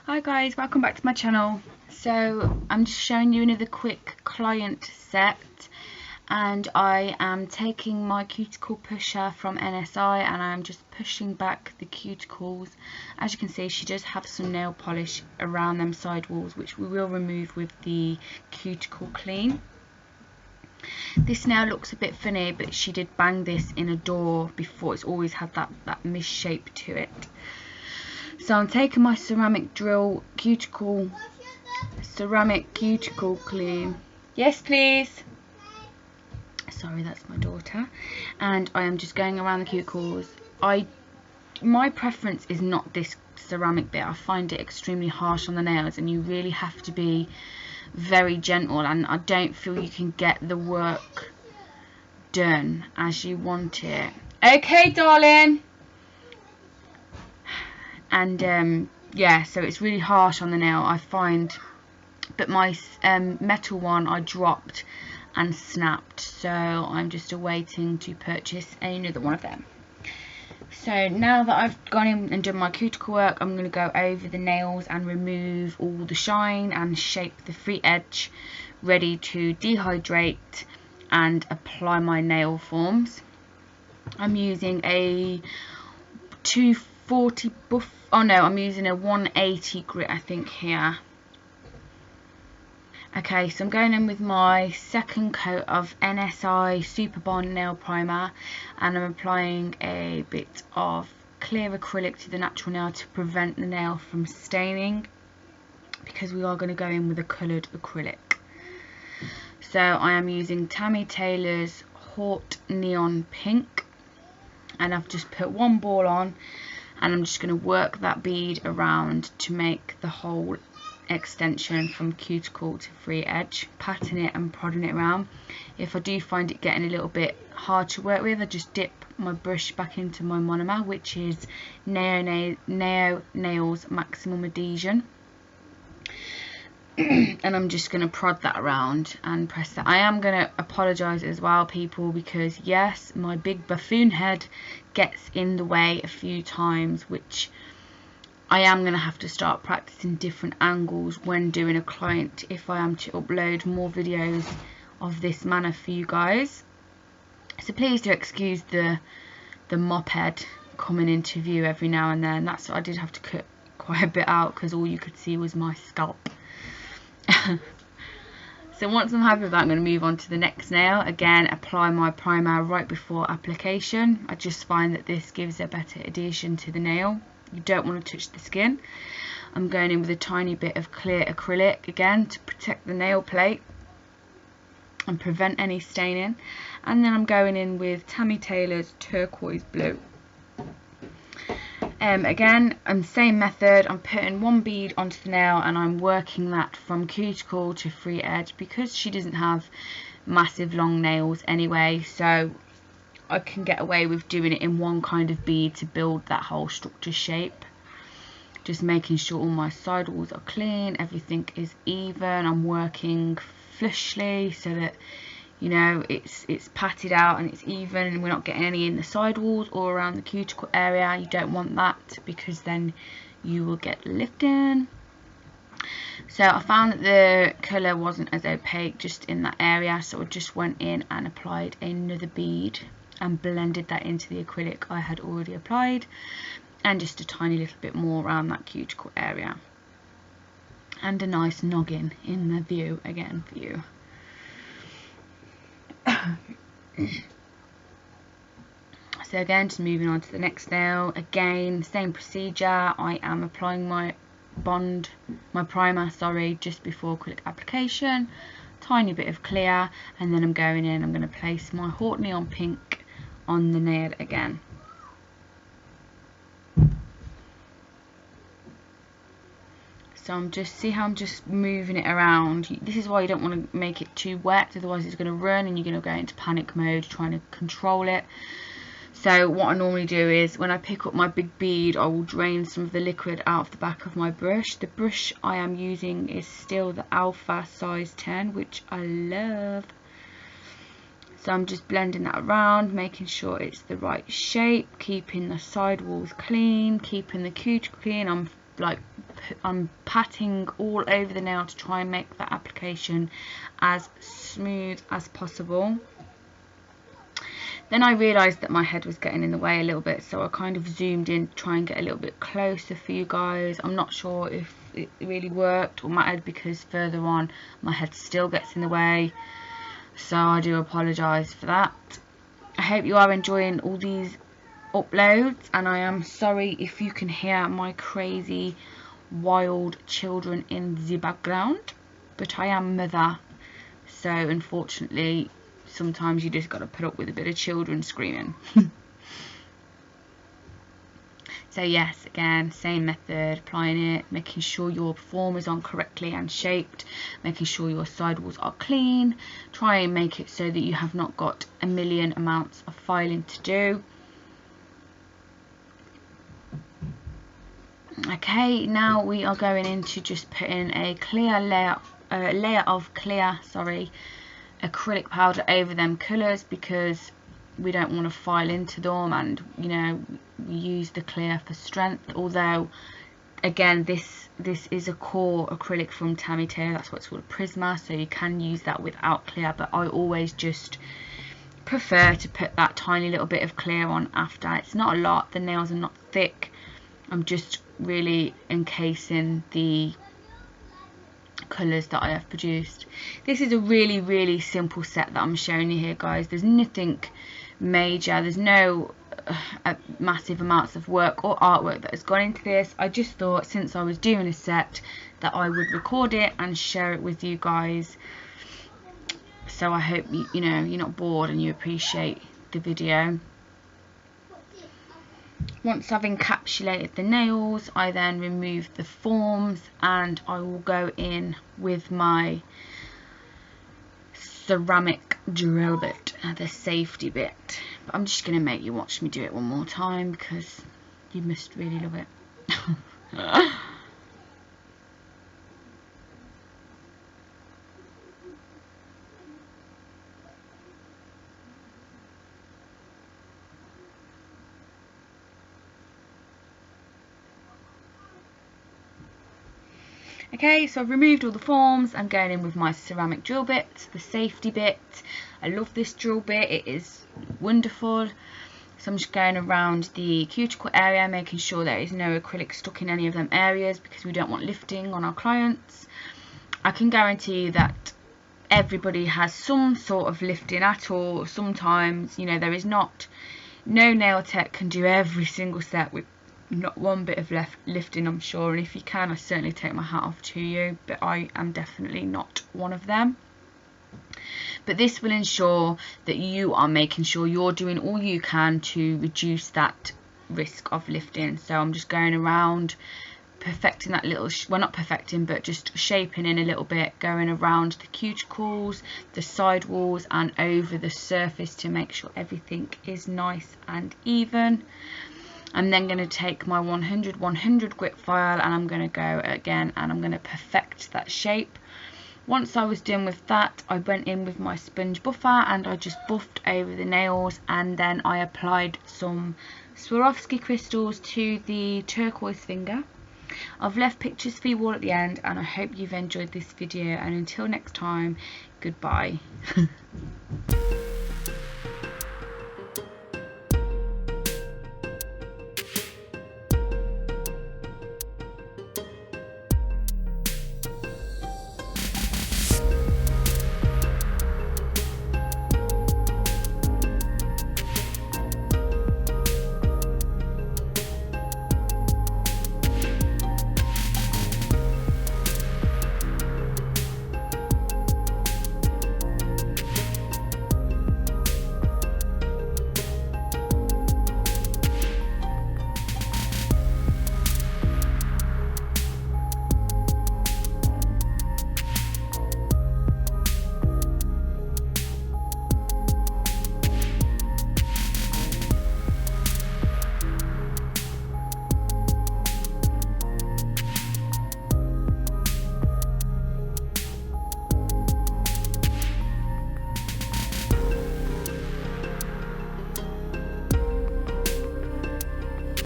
Hi guys, welcome back to my channel. So I'm just showing you another quick client set, and I am taking my cuticle pusher from NSI and I'm just pushing back the cuticles. As you can see, she does have some nail polish around them side walls, which we will remove with the cuticle clean. This nail looks a bit funny, but she did bang this in a door before. It's always had that misshape to it. So I'm taking my ceramic cuticle clean. Yes, please. Sorry, that's my daughter. And I am just going around the cuticles. My preference is not this ceramic bit. I find it extremely harsh on the nails, and you really have to be very gentle, and I don't feel you can get the work done as you want it. Okay, darling. And yeah, so it's really harsh on the nail, I find. But my metal one I dropped and snapped, so I'm just awaiting to purchase another one of them. So now that I've gone in and done my cuticle work, I'm going to go over the nails and remove all the shine and shape the free edge, ready to dehydrate and apply my nail forms. I'm using a 240 buff. Oh no, I'm using a 180 grit, I think, here. Okay, so I'm going in with my second coat of NSI Super Bond nail primer, and I'm applying a bit of clear acrylic to the natural nail to prevent the nail from staining, because we are going to go in with a coloured acrylic. So I am using Tammy Taylor's Hot Neon Pink, and I've just put one ball on, and I'm just going to work that bead around to make the whole extension from cuticle to free edge, patting it and prodding it around. If I do find it getting a little bit hard to work with, I just dip my brush back into my monomer, which is Neo Nails Maximum Adhesion. And I'm just going to prod that around and press that. I am going to apologise as well, people, because yes, my big buffoon head gets in the way a few times, which I am going to have to start practicing different angles when doing a client if I am to upload more videos of this manner for you guys. So please do excuse the mop head coming into view every now and then. That's what I did have to cut quite a bit out, because all you could see was my scalp. So once I'm happy with that, I'm going to move on to the next nail. Again, apply my primer right before application. I just find that this gives a better adhesion to the nail. You don't want to touch the skin. I'm going in with a tiny bit of clear acrylic again to protect the nail plate and prevent any staining. And then I'm going in with Tammy Taylor's Turquoise Blue. Again, same method. I'm putting one bead onto the nail and I'm working that from cuticle to free edge, because she doesn't have massive long nails anyway, so I can get away with doing it in one kind of bead to build that whole structure shape. Just making sure all my side walls are clean, everything is even. I'm working flushly so that, you know, it's patted out and it's even, and we're not getting any in the side walls or around the cuticle area. You don't want that, because then you will get lifting. So I found that the colour wasn't as opaque just in that area, so I just went in and applied another bead and blended that into the acrylic I had already applied, and just a tiny little bit more around that cuticle area, and a nice noggin in the view again for you. So again, just moving on to the next nail. Again, same procedure. I am applying my primer, just before acrylic application, tiny bit of clear, and then I'm going in, I'm going to place my Hot Neon Pink on the nail again. So I'm just moving it around. This is why you don't want to make it too wet, otherwise it's going to run and you're going to go into panic mode trying to control it. So what I normally do is, when I pick up my big bead, I will drain some of the liquid out of the back of my brush. The brush I am using is still the Alpha size 10, which I love. So I'm just blending that around, making sure it's the right shape, keeping the side walls clean, keeping the cuticle clean. I'm like I'm patting all over the nail to try and make that application as smooth as possible. Then I realised that my head was getting in the way a little bit, so I kind of zoomed in to try and get a little bit closer for you guys. I'm not sure if it really worked or mattered, because further on my head still gets in the way, so I do apologise for that. I hope you are enjoying all these uploads, and I am sorry if you can hear my crazy wild children in the background, but I am mother, so unfortunately sometimes you just got to put up with a bit of children screaming. So yes, again, same method, applying it, making sure your form is on correctly and shaped, making sure your sidewalls are clean. Try and make it so that you have not got a million amounts of filing to do. Okay, now we are going into just putting a clear layer of clear acrylic powder over them colours, because we don't want to file into them, and you know, we use the clear for strength. Although again, this is a core acrylic from Tammy Taylor, that's what it's called, a Prisma, so you can use that without clear, but I always just prefer to put that tiny little bit of clear on after. It's not a lot, the nails are not thick, I'm just really encasing the colours that I have produced. This is a really simple set that I'm showing you here, guys. There's nothing major, there's no massive amounts of work or artwork that has gone into this. I just thought, since I was doing a set, that I would record it and share it with you guys. So I hope you know, you're not bored and you appreciate the video. Once I've encapsulated the nails, I then remove the forms and I will go in with my ceramic drill bit, the safety bit. But I'm just going to make you watch me do it one more time, because you must really love it. Okay, so I've removed all the forms. I'm going in with my ceramic drill bit, the safety bit. I love this drill bit, it is wonderful. So I'm just going around the cuticle area, making sure there is no acrylic stuck in any of them areas, because we don't want lifting on our clients. I can guarantee you that everybody has some sort of lifting at all. Sometimes, you know, there is no nail tech can do every single set with not one bit of lifting, I'm sure, and if you can, I certainly take my hat off to you, but I am definitely not one of them. But this will ensure that you are making sure you're doing all you can to reduce that risk of lifting. So I'm just going around perfecting that little, well, not perfecting, but just shaping in a little bit, going around the cuticles, the sidewalls and over the surface to make sure everything is nice and even. I'm then going to take my 100 grit file and I'm going to go again and I'm going to perfect that shape. Once I was done with that, I went in with my sponge buffer and I just buffed over the nails, and then I applied some Swarovski crystals to the turquoise finger. I've left pictures for you all at the end, and I hope you've enjoyed this video, and until next time, goodbye.